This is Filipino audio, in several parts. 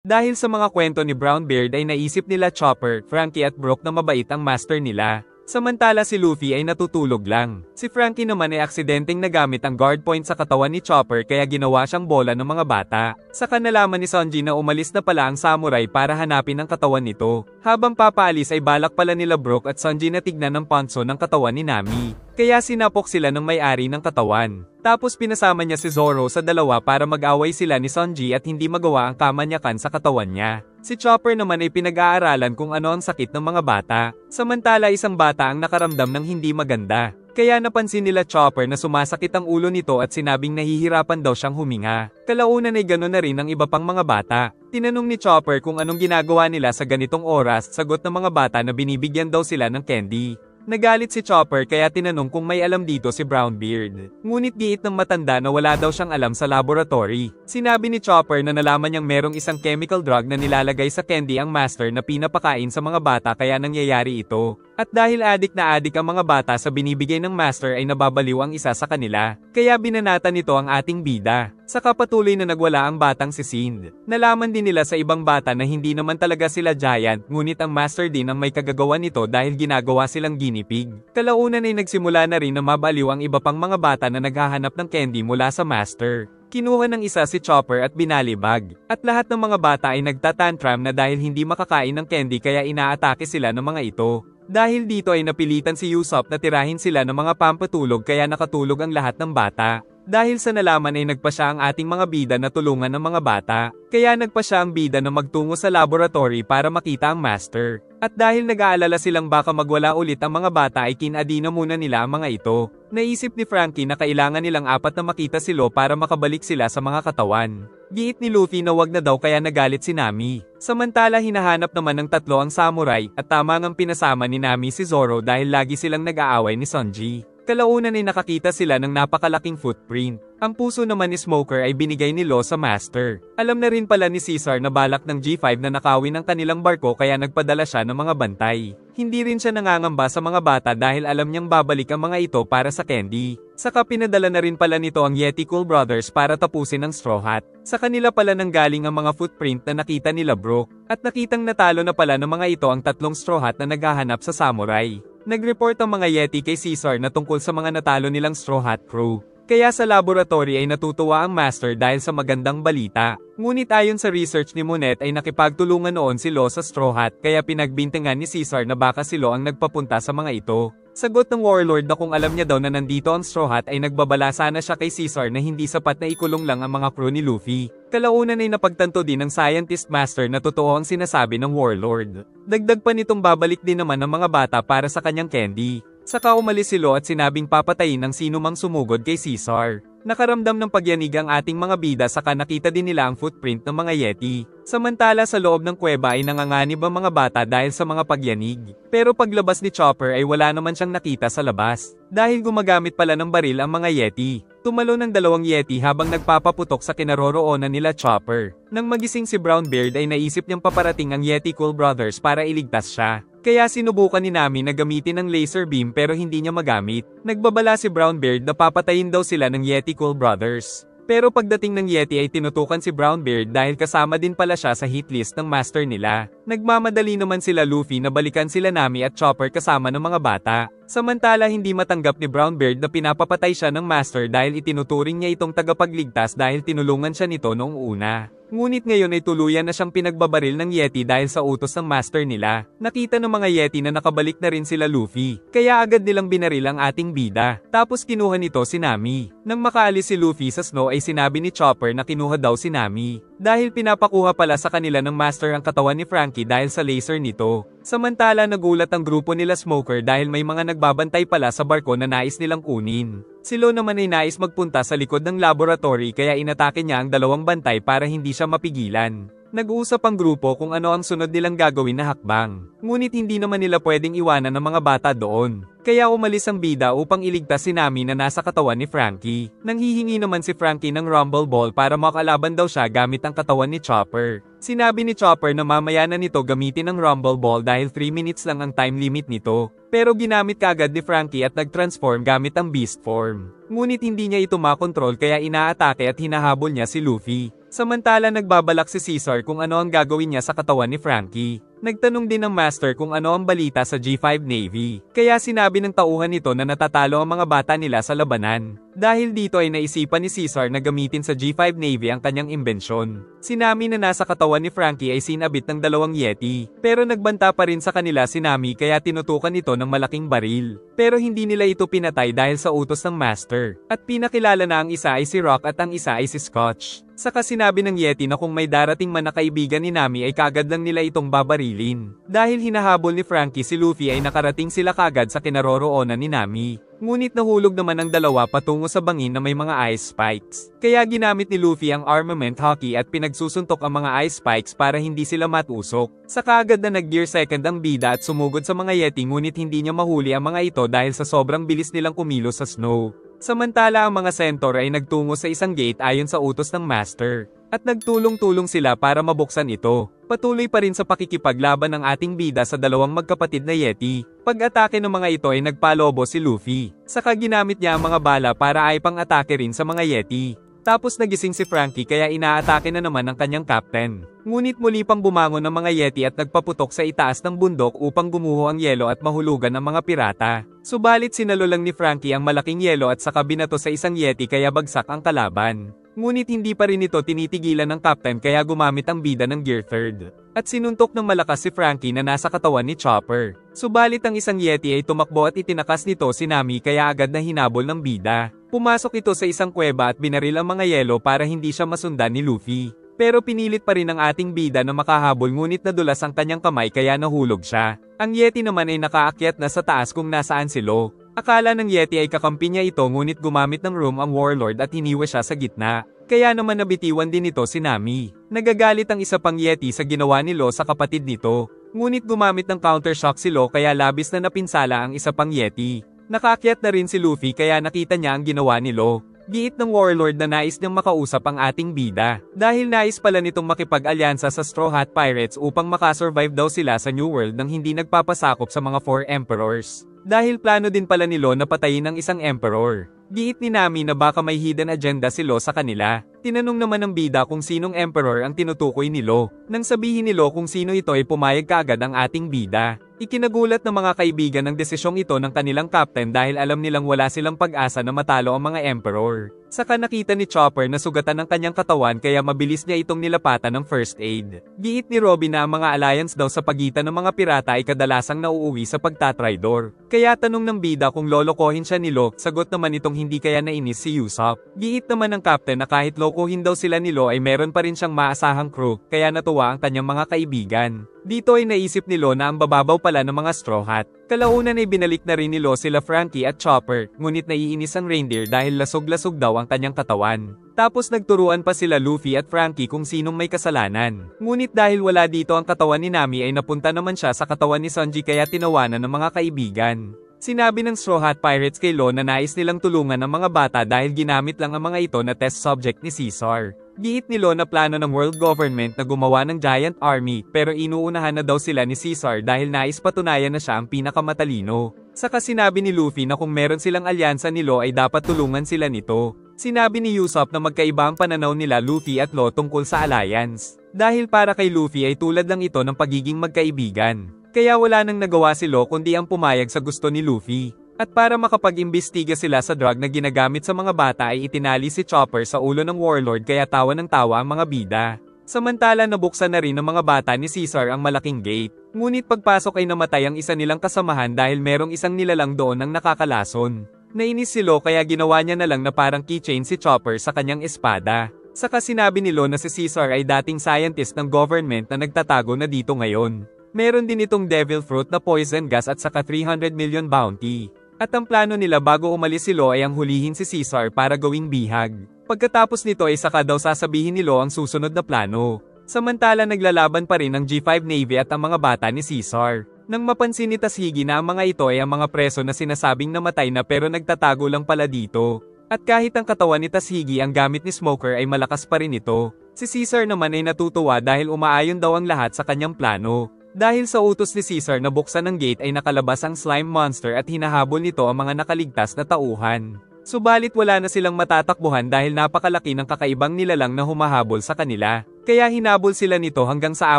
Dahil sa mga kwento ni Brownbeard ay naisip nila Chopper, Franky at Brook na mabait ang master nila. Samantala si Luffy ay natutulog lang. Si Franky naman ay aksidenteng nagamit ang guard point sa katawan ni Chopper kaya ginawa siyang bola ng mga bata. Saka nalaman ni Sanji na umalis na pala ang samurai para hanapin ang katawan nito. Habang papaalis ay balak pala nila Brook at Sanji na tignan ng panso ng katawan ni Nami. Kaya sinapok sila ng may-ari ng katawan. Tapos pinasama niya si Zoro sa dalawa para mag-away sila ni Sanji at hindi magawa ang kamanyakan sa katawan niya. Si Chopper naman ay pinag-aaralan kung ano ang sakit ng mga bata. Samantala isang bata ang nakaramdam ng hindi maganda. Kaya napansin nila Chopper na sumasakit ang ulo nito at sinabing nahihirapan daw siyang huminga. Kalaunan ay gano'n na rin ang iba pang mga bata. Tinanong ni Chopper kung anong ginagawa nila sa ganitong oras, sagot ng mga bata na binibigyan daw sila ng candy. Nagalit si Chopper kaya tinanong kung may alam dito si Brownbeard. Ngunit giit ng matanda na wala daw siyang alam sa laboratory. Sinabi ni Chopper na nalaman niyang merong isang chemical drug na nilalagay sa candy ang master na pinapakain sa mga bata kaya nangyayari ito. At dahil adik na adik ang mga bata sa binibigay ng master ay nababaliw ang isa sa kanila. Kaya binanatan nito ang ating bida. Saka patuloy na nagwala ang batang si Sind. Nalaman din nila sa ibang bata na hindi naman talaga sila giant, ngunit ang master din ang may kagagawan nito dahil ginagawa silang guinea pig. Kalaunan ay nagsimula na rin na mabaliw ang iba pang mga bata na naghahanap ng candy mula sa master. Kinuha ng isa si Chopper at binalibag. At lahat ng mga bata ay nagtatantrum na dahil hindi makakain ng candy kaya inaatake sila ng mga ito. Dahil dito ay napilitan si Usopp na tirahin sila ng mga pampatulog kaya nakatulog ang lahat ng bata. Dahil sa nalaman ay nagpa siya ang ating mga bida na tulungan ng mga bata. Kaya nagpa siya ang bida na magtungo sa laboratory para makita ang master. At dahil nag-aalala silang baka magwala ulit ang mga bata ay kinadi na muna nila ang mga ito. Naisip ni Franky na kailangan nilang apat na makita si Law para makabalik sila sa mga katawan. Giit ni Luffy na wag na daw kaya nagalit si Nami. Samantala hinahanap naman ng tatlo ang samurai at tama ngang pinasama ni Nami si Zoro dahil lagi silang nag-aaway ni Sanji. Kalaunan ay nakakita sila ng napakalaking footprint. Ang puso naman ni Smoker ay binigay ni Law sa master. Alam na rin pala ni Caesar na balak ng G5 na nakawin ang kanilang barko kaya nagpadala siya ng mga bantay. Hindi rin siya nangangamba sa mga bata dahil alam niyang babalik ang mga ito para sa candy. Saka pinadala na rin pala nito ang Yeti Cool Brothers para tapusin ang Straw Hat. Sa kanila pala nanggaling ang mga footprint na nakita nila Brook. At nakitang natalo na pala ng mga ito ang tatlong Straw Hat na naghahanap sa samurai. Nag-report ang mga Yeti kay Caesar na tungkol sa mga natalo nilang Straw Hat crew. Kaya sa laboratory ay natutuwa ang master dahil sa magandang balita. Ngunit ayon sa research ni Monet ay nakipagtulungan noon si Law sa Straw Hat kaya pinagbintangan ni Caesar na baka si Law ang nagpapunta sa mga ito. Sagot ng warlord na kung alam niya daw na nandito ang Straw Hat ay nagbabala sana siya kay Caesar na hindi sapat na ikulong lang ang mga crew ni Luffy. Kalaunan ay napagtanto din ng scientist master na totoo ang sinasabi ng warlord. Dagdag pa nitong babalik din naman ng mga bata para sa kanyang candy. Saka umalis si Law at sinabing papatayin ng sino mang sumugod kay Caesar. Nakaramdam ng pagyanig ang ating mga bida saka nakita din nila ang footprint ng mga Yeti. Samantala sa loob ng kuweba ay nanganganib ang mga bata dahil sa mga pagyanig. Pero paglabas ni Chopper ay wala naman siyang nakita sa labas. Dahil gumagamit pala ng baril ang mga Yeti. Tumalo ng dalawang Yeti habang nagpapaputok sa kinaroroonan nila Chopper. Nang magising si Brownbeard ay naisip niyang paparating ang Yeti Cool Brothers para iligtas siya. Kaya sinubukan ni Nami na gamitin ang laser beam pero hindi niya magamit. Nagbabala si Brownbeard na papatayin daw sila ng Yeti Cool Brothers. Pero pagdating ng Yeti ay tinutukan si Brownbeard dahil kasama din pala siya sa hit list ng master nila. Nagmamadali naman sila Luffy na balikan sila Nami at Chopper kasama ng mga bata. Samantala hindi matanggap ni Brownbeard na pinapapatay siya ng master dahil itinuturing niya itong tagapagligtas dahil tinulungan siya nito noong una. Ngunit ngayon ay tuluyan na siyang pinagbabaril ng Yeti dahil sa utos ng master nila. Nakita ng mga Yeti na nakabalik na rin sila Luffy. Kaya agad nilang binaril ang ating bida. Tapos kinuha nito si Nami. Nang makaalis si Luffy sa snow ay sinabi ni Chopper na kinuha daw si Nami. Dahil pinapakuha pala sa kanila ng master ang katawan ni Franky dahil sa laser nito. Samantala nagulat ang grupo nila Smoker dahil may mga nagbabantay pala sa barko na nais nilang kunin. Si Law naman ay nais magpunta sa likod ng laboratory kaya inatake niya ang dalawang bantay para hindi siya mapigilan. Nag-uusap ang grupo kung ano ang sunod nilang gagawin na hakbang. Ngunit hindi naman nila pwedeng iwanan ng mga bata doon. Kaya umalis ang bida upang iligtas si Nami na nasa katawan ni Franky. Nanghihingi naman si Franky ng Rumble Ball para makalaban daw siya gamit ang katawan ni Chopper. Sinabi ni Chopper na mamaya na nito gamitin ang Rumble Ball dahil 3 minutes lang ang time limit nito. Pero ginamit kaagad ni Franky at nag-transform gamit ang Beast Form. Ngunit hindi niya ito makontrol kaya inaatake at hinahabol niya si Luffy. Samantala nagbabalak si Caesar kung ano ang gagawin niya sa katawan ni Franky. Nagtanong din ng Master kung ano ang balita sa G5 Navy. Kaya sinabi ng tauhan nito na natatalo ang mga bata nila sa labanan. Dahil dito ay naisipan ni Caesar na gamitin sa G5 Navy ang kanyang imbensyon. Si Nami na nasa katawan ni Franky ay sinabit ng 2 Yeti. Pero nagbanta pa rin sa kanila si Nami kaya tinutukan ito ng malaking baril. Pero hindi nila ito pinatay dahil sa utos ng Master. At pinakilala na ang isa ay si Rock at ang isa ay si Scotch. Saka sinabi ng Yeti na kung may darating man na kaibigan ni Nami ay kagad lang nila itong babarilin. Dahil hinahabol ni Franky si Luffy ay nakarating sila kagad sa kinaroroonan ni Nami. Ngunit nahulog naman ang dalawa patungo sa bangin na may mga ice spikes. Kaya ginamit ni Luffy ang armament hockey at pinagsusuntok ang mga ice spikes para hindi sila matusok. Saka agad na nag-gear second ang bida at sumugod sa mga Yeti ngunit hindi niya mahuli ang mga ito dahil sa sobrang bilis nilang kumilos sa snow. Samantala ang mga Centaur ay nagtungo sa isang gate ayon sa utos ng Master. At nagtulong-tulong sila para mabuksan ito. Patuloy pa rin sa pakikipaglaban ng ating bida sa dalawang magkapatid na Yeti. Pag-atake ng mga ito ay nagpalobo si Luffy. Saka ginamit niya ang mga bala para ay pang-atake rin sa mga Yeti. Tapos nagising si Franky kaya inaatake na naman ang kanyang captain. Ngunit muli pang bumangon ang mga Yeti at nagpaputok sa itaas ng bundok upang gumuho ang yelo at mahulugan ang mga pirata. Subalit sinalo lang ni Franky ang malaking yelo at saka binato sa isang Yeti kaya bagsak ang kalaban. Ngunit hindi pa rin ito tinitigilan ng captain kaya gumamit ang bida ng Gear 3rd. At sinuntok ng malakas si Franky na nasa katawan ni Chopper. Subalit ang isang Yeti ay tumakbo at itinakas nito si Nami kaya agad na hinabol ng bida. Pumasok ito sa isang kuweba at binaril ang mga yelo para hindi siya masundan ni Luffy. Pero pinilit pa rin ang ating bida na makahabol ngunit nadulas ang kanyang kamay kaya nahulog siya. Ang Yeti naman ay nakaakyat na sa taas kung nasaan si Lo. Akala ng Yeti ay kakampi niya ito ngunit gumamit ng room ang Warlord at hiniwa siya sa gitna. Kaya naman nabitiwan din ito si Nami. Nagagalit ang isa pang Yeti sa ginawa ni Lo sa kapatid nito. Ngunit gumamit ng countershock si Lo kaya labis na napinsala ang isa pang Yeti. Nakaakyat na rin si Luffy kaya nakita niya ang ginawa ni Lo. Giit ng Warlord na nais niyang makausap ang ating bida. Dahil nais pala nitong makipag-alyansa sa Straw Hat Pirates upang makasurvive daw sila sa New World nang hindi nagpapasakop sa mga 4 Emperors. Dahil plano din pala ni Lo na patayin ang isang Emperor. Giit ni Nami na baka may hidden agenda si Lo sa kanila. Tinanong naman ng bida kung sinong Emperor ang tinutukoy ni Lo. Nang sabihin ni Lo kung sino ito ay pumayag kaagad ang ating bida. Ikinagulat ng mga kaibigan ang desisyong ito ng kanilang captain dahil alam nilang wala silang pag-asa na matalo ang mga Emperor. Saka nakita ni Chopper na sugatan ng kanyang katawan kaya mabilis niya itong nilapatan ng first aid. Giit ni Robin na ang mga alliance daw sa pagitan ng mga pirata ay kadalasang nauuwi sa pagtatraidor. Kaya tanong ng bida kung lolokohin siya ni Lo, sagot naman itong hindi kaya nainis si Usopp. Giit naman ng captain na kahit lokohin daw sila ni Lo ay meron pa rin siyang maasahang crew, kaya natuwa ang kanyang mga kaibigan. Dito ay naisip ni Lo na ang bababaw pala ng mga Straw Hat. Kalaunan ay binalik na rin ni Lo sila Franky at Chopper, ngunit naiinis ang reindeer dahil lasog-lasog daw ang kanyang katawan. Tapos nagturuan pa sila Luffy at Franky kung sinong may kasalanan. Ngunit dahil wala dito ang katawan ni Nami ay napunta naman siya sa katawan ni Sanji kaya tinawanan ng mga kaibigan. Sinabi ng Straw Hat Pirates kay Lo na nais nilang tulungan ang mga bata dahil ginamit lang ang mga ito na test subject ni Caesar. Giit ni Lo na plano ng world government na gumawa ng giant army pero inuunahan na daw sila ni Caesar dahil nais patunayan na siya ang pinakamatalino. Saka sinabi ni Luffy na kung meron silang alyansa ni Lo ay dapat tulungan sila nito. Sinabi ni Usopp na magkaiba ang pananaw nila Luffy at Lo tungkol sa alliance. Dahil para kay Luffy ay tulad lang ito ng pagiging magkaibigan. Kaya wala nang nagawa si Lo kundi ang pumayag sa gusto ni Luffy. At para makapag-imbestiga sila sa drug na ginagamit sa mga bata ay itinali si Chopper sa ulo ng Warlord kaya tawa ng tawa ang mga bida. Samantala nabuksan na rin ng mga bata ni Caesar ang malaking gate. Ngunit pagpasok ay namatay ang isa nilang kasamahan dahil merong isang nilalang doon ang nakakalason. Nainis si Lo kaya ginawa niya na lang na parang keychain si Chopper sa kanyang espada. Saka sinabi ni Lo na si Caesar ay dating scientist ng government na nagtatago na dito ngayon. Meron din itong devil fruit na poison gas at saka 300 million bounty. At ang plano nila bago umalis si Lo ay ang hulihin si Caesar para gawing bihag. Pagkatapos nito ay saka daw sasabihin ni Lo ang susunod na plano. Samantala naglalaban pa rin ang G5 Navy at ang mga bata ni Caesar. Nang mapansin ni Tashigi na ang mga ito ay ang mga preso na sinasabing namatay na pero nagtatago lang pala dito. At kahit ang katawan ni Tashigi ang gamit ni Smoker ay malakas pa rin ito, si Caesar naman ay natutuwa dahil umaayon daw ang lahat sa kanyang plano. Dahil sa utos ni Caesar na buksan ng gate ay nakalabas ang slime monster at hinahabol nito ang mga nakaligtas na tauhan. Subalit wala na silang matatakbuhan dahil napakalaki ng kakaibang nilalang na humahabol sa kanila. Kaya hinabol sila nito hanggang sa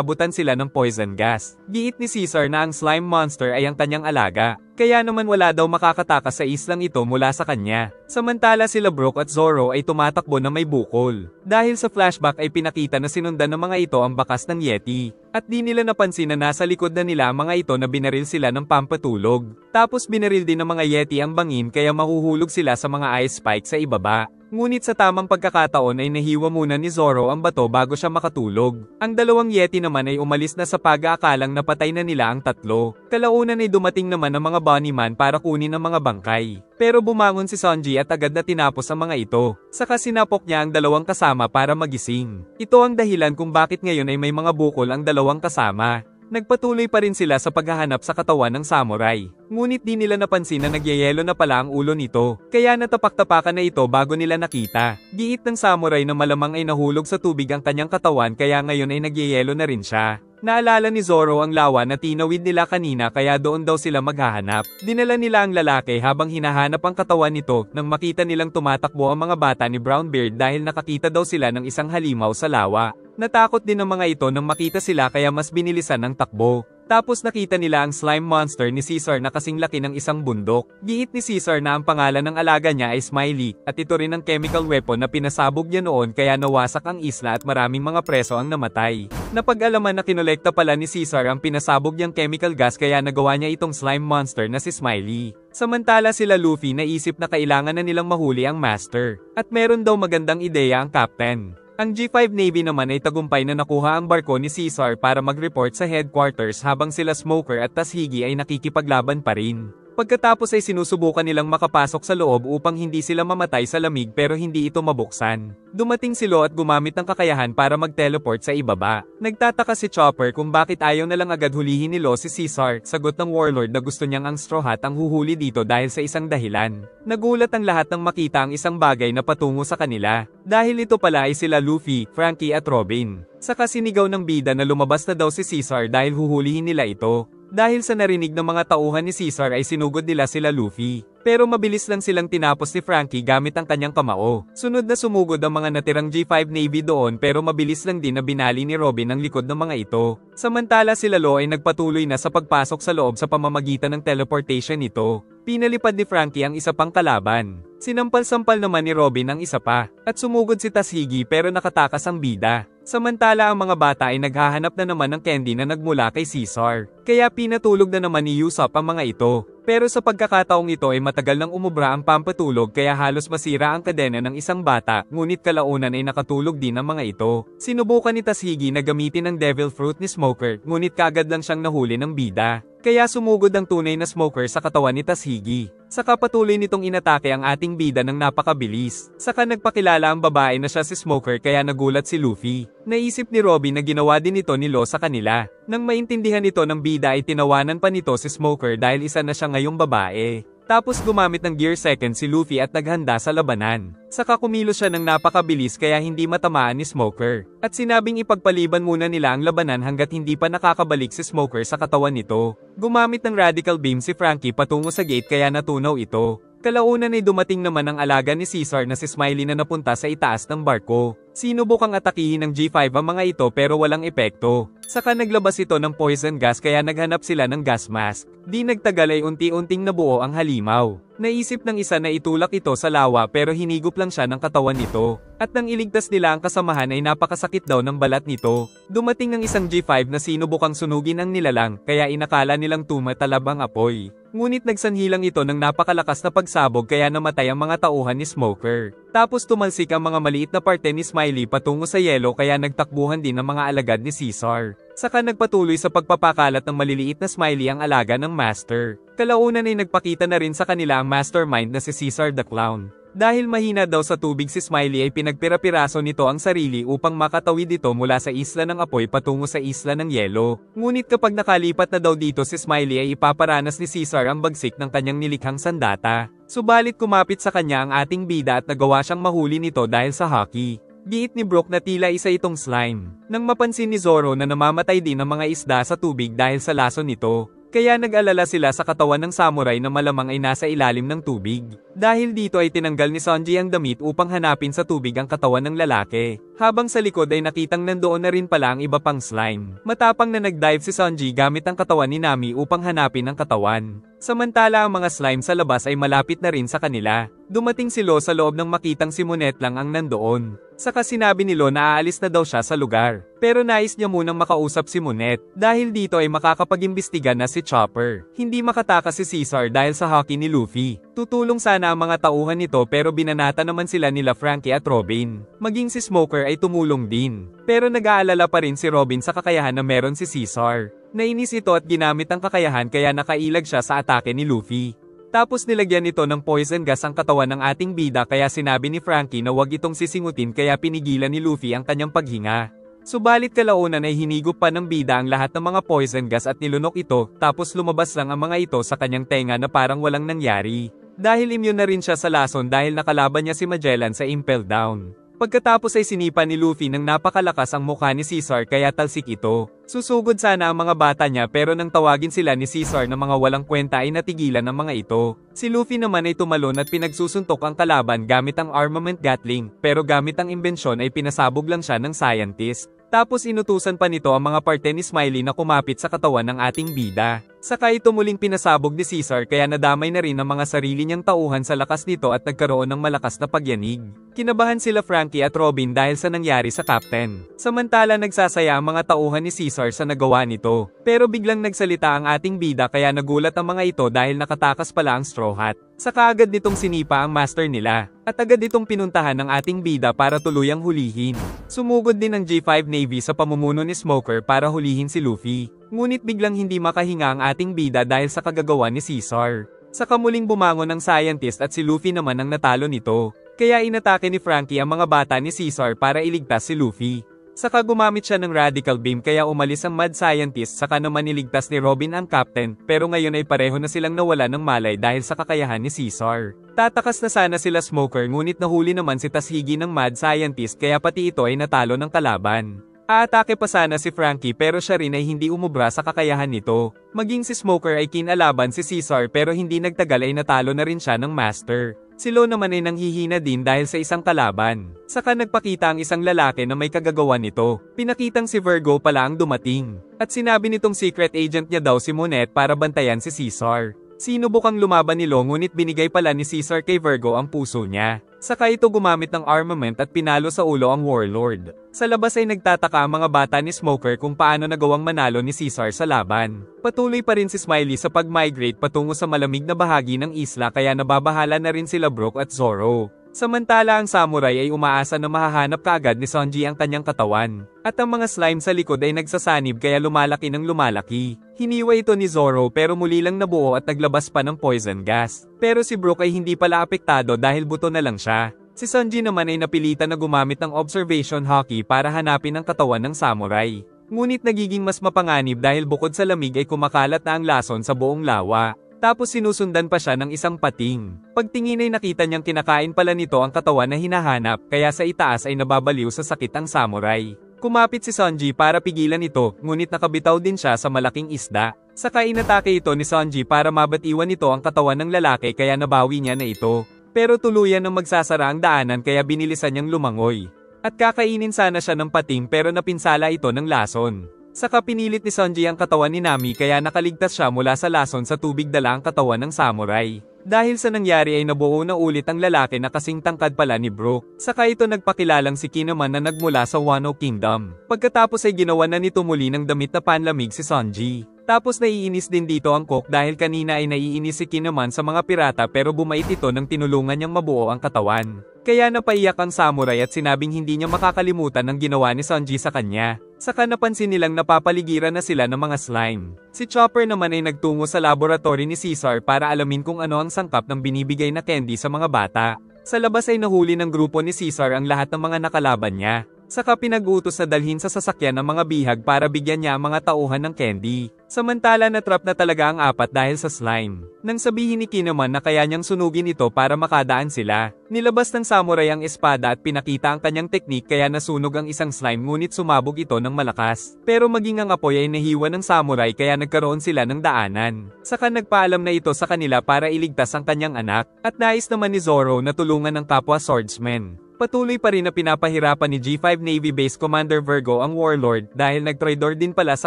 abutan sila ng poison gas. Giit ni Caesar na ang slime monster ay ang kanyang alaga, kaya naman wala daw makakatakas sa islang ito mula sa kanya. Samantala sila Brook at Zoro ay tumatakbo na may bukol. Dahil sa flashback ay pinakita na sinundan ng mga ito ang bakas ng Yeti. At di nila napansin na nasa likod na nila ang mga ito na binaril sila ng pampatulog. Tapos binaril din ng mga Yeti ang bangin kaya mahuhulog sila sa mga ice spike sa ibaba. Ngunit sa tamang pagkakataon ay nahiwa muna ni Zoro ang bato bago siya makatulog. Ang dalawang Yeti naman ay umalis na sa pag-aakalang napatay na nila ang tatlo. Kalaunan ay dumating naman ang mga Bunnyman para kunin ang mga bangkay. Pero bumangon si Sanji at agad na tinapos ang mga ito. Saka sinapok niya ang dalawang kasama para magising. Ito ang dahilan kung bakit ngayon ay may mga bukol ang dalawang kasama. Nagpatuloy pa rin sila sa paghahanap sa katawan ng samurai. Ngunit di nila napansin na nagyayelo na pala ang ulo nito, kaya natapak-tapakan na ito bago nila nakita. Giit ng samurai na malamang ay nahulog sa tubig ang kanyang katawan kaya ngayon ay nagyayelo na rin siya. Naalala ni Zoro ang lawa na tinawid nila kanina kaya doon daw sila maghahanap. Dinala nila ang lalaki habang hinahanap ang katawan nito nang makita nilang tumatakbo ang mga bata ni Brownbeard dahil nakakita daw sila ng isang halimaw sa lawa. Natakot din ang mga ito nang makita sila kaya mas binilisan ng takbo. Tapos nakita nila ang slime monster ni Caesar na kasing laki ng isang bundok. Giit ni Caesar na ang pangalan ng alaga niya ay Smiley, at ito rin ang chemical weapon na pinasabog niya noon kaya nawasak ang isla at maraming mga preso ang namatay. Napag-alaman na kinolekta pala ni Caesar ang pinasabog niyang chemical gas kaya nagawa niya itong slime monster na si Smiley. Samantala sila Luffy naisip na kailangan na nilang mahuli ang master. At meron daw magandang ideya ang captain. Ang G5 Navy naman ay tagumpay na nakuha ang barko ni Caesar para mag-report sa headquarters habang sila Smoker at Tashigi ay nakikipaglaban pa rin. Pagkatapos ay sinusubukan nilang makapasok sa loob upang hindi sila mamatay sa lamig pero hindi ito mabuksan. Dumating si Law at gumamit ng kakayahan para mag-teleport sa ibaba. Nagtataka si Chopper kung bakit ayaw na lang agad hulihin ni Law si Caesar. Sagot ng Warlord na gusto niyang ang Straw Hat ang huhuli dito dahil sa isang dahilan. Nagulat ang lahat nang makita ang isang bagay na patungo sa kanila. Dahil ito pala ay sila Luffy, Frankie at Robin. Saka sinigaw ng bida na lumabas na daw si Caesar dahil huhulihin nila ito. Dahil sa narinig ng mga tauhan ni Caesar ay sinugod nila sila Luffy. Pero mabilis lang silang tinapos ni Frankie gamit ang kanyang kamao. Sunod na sumugod ang mga natirang G5 Navy doon pero mabilis lang din na binali ni Robin ang likod ng mga ito. Samantala sila Law ay nagpatuloy na sa pagpasok sa loob sa pamamagitan ng teleportation nito. Pinalipad ni Frankie ang isa pang kalaban. Sinampal-sampal naman ni Robin ang isa pa. At sumugod si Tashigi pero nakatakas ang bida. Samantala ang mga bata ay naghahanap na naman ng candy na nagmula kay Caesar. Kaya pinatulog na naman ni Usopp ang mga ito. Pero sa pagkakataong ito ay matagal nang umubra ang pampatulog kaya halos masira ang kadena ng isang bata, ngunit kalaunan ay nakatulog din ang mga ito. Sinubukan ni Tashigi na gamitin ang Devil Fruit ni Smoker, ngunit kagad lang siyang nahuli ng bida. Kaya sumugod ang tunay na Smoker sa katawan ni Tashigi. Saka patuloy nitong inatake ang ating bida ng napakabilis. Saka nagpakilala ang babae na siya si Smoker kaya nagulat si Luffy. Naisip ni Robin na ginawa din ito ni Law sa kanila. Nang maintindihan ito ng bida ay tinawanan pa nito si Smoker dahil isa na siya ngayong babae. Tapos gumamit ng Gear Second si Luffy at naghanda sa labanan. Saka kumilos siya ng napakabilis kaya hindi matamaan ni Smoker. At sinabing ipagpaliban muna nila ang labanan hanggat hindi pa nakakabalik si Smoker sa katawan nito. Gumamit ng Radical Beam si Frankie patungo sa gate kaya natunaw ito. Kalaunan ay dumating naman ang alaga ni Caesar na si Smiley na napunta sa itaas ng barko. Sinubukang atakihin ng G5 ang mga ito pero walang epekto. Saka naglabas ito ng poison gas kaya naghanap sila ng gas mask. Di nagtagal ay unti-unting nabuo ang halimaw. Naisip ng isa na itulak ito sa lawa pero hinigop lang siya ng katawan nito. At nang iligtas nila ang kasamahan ay napakasakit daw ng balat nito. Dumating ng isang G5 na sinubukang sunugin ang nilalang kaya inakala nilang tumatalab ang apoy. Ngunit nagsanhi lang ito ng napakalakas na pagsabog kaya namatay ang mga tauhan ni Smoker. Tapos tumalsik ang mga maliit na parte ni Smiley patungo sa yelo kaya nagtakbuhan din ang mga alagad ni Caesar. Saka nagpatuloy sa pagpapakalat ng maliliit na Smiley ang alaga ng Master. Kalaunan ay nagpakita na rin sa kanila ang mastermind na si Caesar the Clown. Dahil mahina daw sa tubig si Smiley ay pinagpira-piraso nito ang sarili upang makatawid dito mula sa isla ng apoy patungo sa isla ng yelo. Ngunit kapag nakalipat na daw dito si Smiley ay ipaparanas ni Caesar ang bagsik ng kanyang nilikhang sandata. Subalit kumapit sa kanya ang ating bida at nagawa siyang mahuli nito dahil sa hockey. Giit ni Brook na tila isa itong slime. Nang mapansin ni Zoro na namamatay din ang mga isda sa tubig dahil sa lason nito. Kaya nag-alala sila sa katawan ng samurai na malamang ay nasa ilalim ng tubig. Dahil dito ay tinanggal ni Sanji ang damit upang hanapin sa tubig ang katawan ng lalaki. Habang sa likod ay nakitang nandoon na rin pala ang iba pang slime. Matapang na nag-dive si Sanji gamit ang katawan ni Nami upang hanapin ang katawan. Samantala ang mga slime sa labas ay malapit na rin sa kanila. Dumating si Lo sa loob ng makitang si Monet lang ang nandoon. Saka sinabi ni Lo na aalis na daw siya sa lugar. Pero nais niya munang makausap si Monet. Dahil dito ay makakapag-imbestiga na si Chopper. Hindi makatakas si Caesar dahil sa hockey ni Luffy. Tutulong sana ang mga tauhan nito pero binanata naman sila nila Frankie at Robin. Maging si Smoker ay tumulong din. Pero nag-aalala pa rin si Robin sa kakayahan na meron si Caesar. Nainis ito at ginamit ang kakayahan kaya nakailag siya sa atake ni Luffy. Tapos nilagyan nito ng poison gas ang katawan ng ating bida kaya sinabi ni Frankie na wag itong sisingutin kaya pinigilan ni Luffy ang kanyang paghinga. Subalit kalaunan ay hinigop pa ng bida ang lahat ng mga poison gas at nilunok ito tapos lumabas lang ang mga ito sa kanyang tenga na parang walang nangyari. Dahil immune na rin siya sa lason dahil nakalaban niya si Magellan sa Impel Down. Pagkatapos ay sinipa ni Luffy ng napakalakas ang mukha ni Caesar kaya talsik ito. Susugod sana ang mga bata niya pero nang tawagin sila ni Caesar na mga walang kwenta ay natigilan ang mga ito. Si Luffy naman ay tumalon at pinagsusuntok ang kalaban gamit ang armament Gatling pero gamit ang imbensyon ay pinasabog lang siya ng scientist. Tapos inutusan pa nito ang mga parte ni Smiley na kumapit sa katawan ng ating bida. Saka ito muling pinasabog ni Caesar kaya nadamay na rin ang mga sarili niyang tauhan sa lakas nito at nagkaroon ng malakas na pagyanig. Kinabahan sila Frankie at Robin dahil sa nangyari sa Captain. Samantala nagsasaya ang mga tauhan ni Caesar sa nagawa nito. Pero biglang nagsalita ang ating bida kaya nagulat ang mga ito dahil nakatakas pala ang Straw Hat. Saka agad nitong sinipa ang master nila. At agad itong pinuntahan ng ating bida para tuluyang hulihin. Sumugod din ang G5 Navy sa pamumuno ni Smoker para hulihin si Luffy. Ngunit biglang hindi makahinga ang ating bida dahil sa kagagawa ni Caesar. Saka muling bumangon ang scientist at si Luffy naman ang natalo nito. Kaya inatake ni Frankie ang mga bata ni Caesar para iligtas si Luffy. Saka gumamit siya ng radical beam kaya umalis ang mad scientist saka naman niligtas ni Robin ang captain pero ngayon ay pareho na silang nawala ng malay dahil sa kakayahan ni Caesar. Tatakas na sana sila Smoker ngunit nahuli naman si Tashigi ng mad scientist kaya pati ito ay natalo ng kalaban. Aatake pa sana si Frankie pero siya rin ay hindi umubra sa kakayahan nito. Maging si Smoker ay kinalaban si Caesar pero hindi nagtagal ay natalo na rin siya ng master. Si Lo naman ay nanghihina din dahil sa isang kalaban. Saka nagpakita ang isang lalaki na may kagagawan nito. Pinakitang si Virgo pala ang dumating. At sinabi nitong secret agent niya daw si Monet para bantayan si Caesar. Sinubukang lumaban ni Lo ngunit binigay pala ni Caesar kay Virgo ang puso niya. Saka ito gumamit ng armament at pinalo sa ulo ang warlord. Sa labas ay nagtataka ang mga bata ni Smoker kung paano nagawang manalo ni Caesar sa laban. Patuloy pa rin si Smiley sa pag-migrate patungo sa malamig na bahagi ng isla kaya nababahala na rin sila Brook at Zoro. Samantala ang samurai ay umaasa na mahahanap kaagad ni Sanji ang kanyang katawan. At ang mga slime sa likod ay nagsasanib kaya lumalaki ng lumalaki. Hiniwa ito ni Zoro pero muli lang nabuo at naglabas pa ng poison gas. Pero si Brook ay hindi pala apektado dahil buto na lang siya. Si Sanji naman ay napilitan na gumamit ng observation hockey para hanapin ang katawan ng samurai. Ngunit nagiging mas mapanganib dahil bukod sa lamig ay kumakalat na ang lason sa buong lawa. Tapos sinusundan pa siya ng isang pating. Pagtingin ay nakita niyang kinakain pala nito ang katawan na hinahanap kaya sa itaas ay nababaliw sa sakit ang samurai. Kumapit si Sanji para pigilan ito ngunit nakabitaw din siya sa malaking isda. Saka inatake ito ni Sanji para mabatiwan nito ang katawan ng lalaki kaya nabawi niya na ito. Pero tuluyan ng magsasara ang daanan kaya binilisan niyang lumangoy. At kakainin sana siya ng pating pero napinsala ito ng lason. Saka pinilit ni Sanji ang katawan ni Nami kaya nakaligtas siya mula sa lason sa tubig dala ang katawan ng samurai. Dahil sa nangyari ay nabuo na ulit ang lalaki na kasing tangkad pala ni Brook. Saka ito nagpakilalang si Kinemon na nagmula sa Wano Kingdom. Pagkatapos ay ginawa na nito muli ng damit na panlamig si Sanji. Tapos naiinis din dito ang Cook dahil kanina ay naiinis si Kinemon sa mga pirata pero bumait ito nang tinulungan niyang mabuo ang katawan. Kaya napaiyak ang samurai at sinabing hindi niya makakalimutan ang ginawa ni Sanji sa kanya. Saka napansin nilang napapaligiran na sila ng mga slime. Si Chopper naman ay nagtungo sa laboratory ni Caesar para alamin kung ano ang sangkap ng binibigay na candy sa mga bata. Sa labas ay nahuli ng grupo ni Caesar ang lahat ng mga nakalaban niya. Saka pinag-utos na dalhin sa sasakyan ng mga bihag para bigyan niya ang mga tauhan ng candy. Samantala na-trap na talaga ang apat dahil sa slime. Nang sabihin ni Kinemon na kaya niyang sunugin ito para makadaan sila, nilabas ng samurai ang espada at pinakita ang kanyang teknik kaya nasunog ang isang slime ngunit sumabog ito ng malakas. Pero maging ang apoy ay nahiwa ng samurai kaya nagkaroon sila ng daanan. Saka nagpaalam na ito sa kanila para iligtas ang kanyang anak, at nais naman ni Zoro na tulungan ng kapwa swordsman. Patuloy pa rin na pinapahirapan ni G5 Navy Base Commander Virgo ang Warlord dahil nagtraidor din pala sa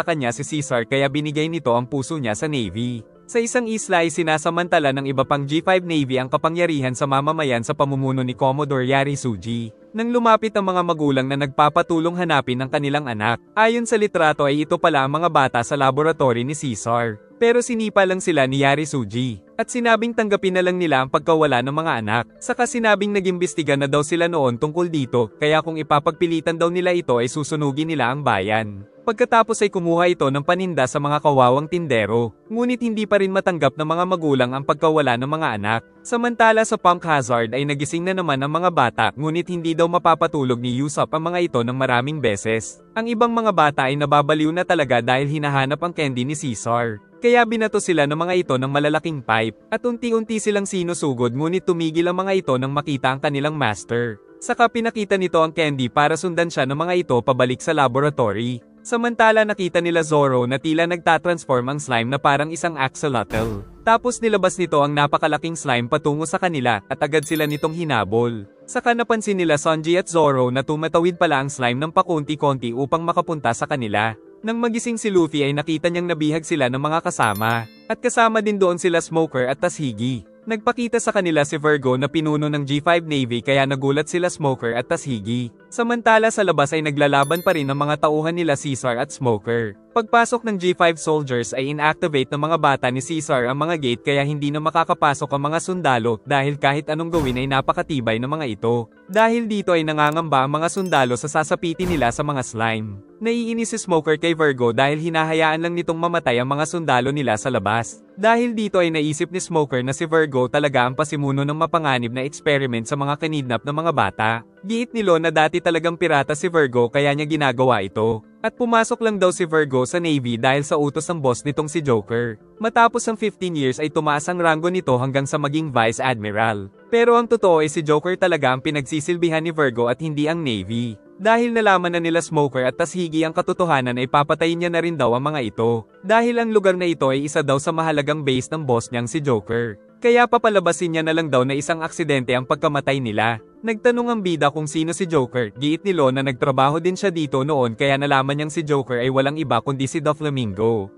kanya si Caesar kaya binigay nito ang puso niya sa Navy. Sa isang isla ay sinasamantala ng iba pang G5 Navy ang kapangyarihan sa mamamayan sa pamumuno ni Commodore Yarisuji. Nang lumapit ang mga magulang na nagpapatulong hanapin ang kanilang anak, ayon sa litrato ay ito pala ang mga bata sa laboratory ni Caesar. Pero sinipa lang sila ni Yarisuji, at sinabing tanggapin na lang nila ang pagkawala ng mga anak. Saka sinabing nag-imbestiga na daw sila noon tungkol dito, kaya kung ipapagpilitan daw nila ito ay susunugin nila ang bayan. Pagkatapos ay kumuha ito ng paninda sa mga kawawang tindero, ngunit hindi pa rin matanggap ng mga magulang ang pagkawala ng mga anak. Samantala sa Punk Hazard ay nagising na naman ang mga bata ngunit hindi daw mapapatulog ni Usopp ang mga ito ng maraming beses. Ang ibang mga bata ay nababaliw na talaga dahil hinahanap ang candy ni Caesar. Kaya binato sila ng mga ito ng malalaking pipe, at unti-unti silang sinusugod ngunit tumigil ang mga ito nang makita ang kanilang master. Saka pinakita nito ang candy para sundan siya ng mga ito pabalik sa laboratory. Samantala nakita nila Zoro na tila nagtatransform ang slime na parang isang axolotl. Tapos nilabas nito ang napakalaking slime patungo sa kanila at agad sila nitong hinabol. Saka napansin nila Sanji at Zoro na tumatawid pala ang slime ng pakunti-konti upang makapunta sa kanila. Nang magising si Luffy ay nakita niyang nabihag sila ng mga kasama. At kasama din doon sila Smoker at Tashigi. Nagpakita sa kanila si Virgo na pinuno ng G5 Navy kaya nagulat sila Smoker at Tashigi. Samantala sa labas ay naglalaban pa rin ang mga tauhan nila Caesar at Smoker. Pagpasok ng G5 soldiers ay inactivate ng mga bata ni Caesar ang mga gate kaya hindi na makakapasok ang mga sundalo dahil kahit anong gawin ay napakatibay ng mga ito. Dahil dito ay nangangamba ang mga sundalo sa sasapitin nila sa mga slime. Naiinis si Smoker kay Virgo dahil hinahayaan lang nitong mamatay ang mga sundalo nila sa labas. Dahil dito ay naisip ni Smoker na si Virgo talaga ang pasimuno ng mapanganib na experiment sa mga kinidnap ng mga bata. Giit nilo na dati talagang pirata si Virgo kaya niya ginagawa ito. At pumasok lang daw si Virgo sa Navy dahil sa utos ng boss nitong si Joker. Matapos ang 15 years ay tumaas ang ranggo nito hanggang sa maging Vice Admiral. Pero ang totoo ay si Joker talaga ang pinagsisilbihan ni Virgo at hindi ang Navy. Dahil nalaman na nila Smoker at Tashigi ang katotohanan ay papatayin niya na rin daw ang mga ito. Dahil ang lugar na ito ay isa daw sa mahalagang base ng boss niyang si Joker. Kaya papalabasin niya na lang daw na isang aksidente ang pagkamatay nila. Nagtanong ang bida kung sino si Joker, giit nilo na nagtrabaho din siya dito noon kaya nalaman niyang si Joker ay walang iba kundi si Doflamingo.